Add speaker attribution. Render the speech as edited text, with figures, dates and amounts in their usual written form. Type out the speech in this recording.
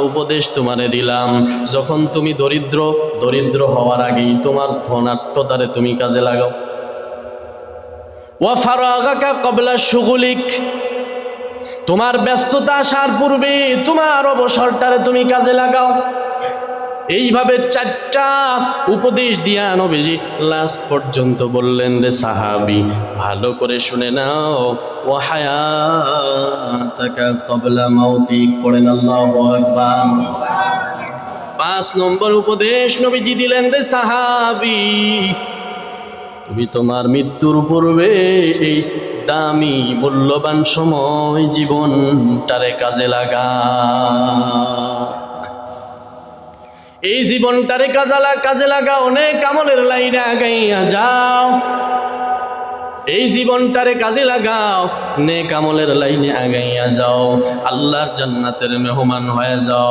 Speaker 1: উপদেশ তোমারে দিলাম, যখন তুমি দরিদ্র হওয়ার আগেই তোমার ধনাঢ্যতারে তুমি কাজে লাগাও। ওয়া ফারাগাকা ক্বাবলা শুগুলিক, তোমার ব্যস্ততা আসার পূর্বে তোমার অবসরটারে তুমি কাজে লাগাও। এইভাবে 4টা উপদেশ দিয়া নবীজি লাস্ট পর্যন্ত বললেন, রে সাহাবী ভালো করে শুনে নাও, ওয়া হায়াতাকা ক্বাবলা মাউতিক, পড়েন আল্লাহু আকবার। 5 নম্বর উপদেশ নবীজি দিলেন, রে সাহাবী তুমি তোমার মৃত্যুর পূর্বে এই দামি মূল্যবান সময় জীবনটারে কাজে লাগা, এই জীবনটারে কাজে লাগা, অনেক আমলের লাইনে আগাইয়া যাও। এই জীবনটারে কাজে লাগাও, নেক আমলের লাইনে আগাইয়া যাও, আল্লাহর জান্নাতের মেহমান হয়ে যাও।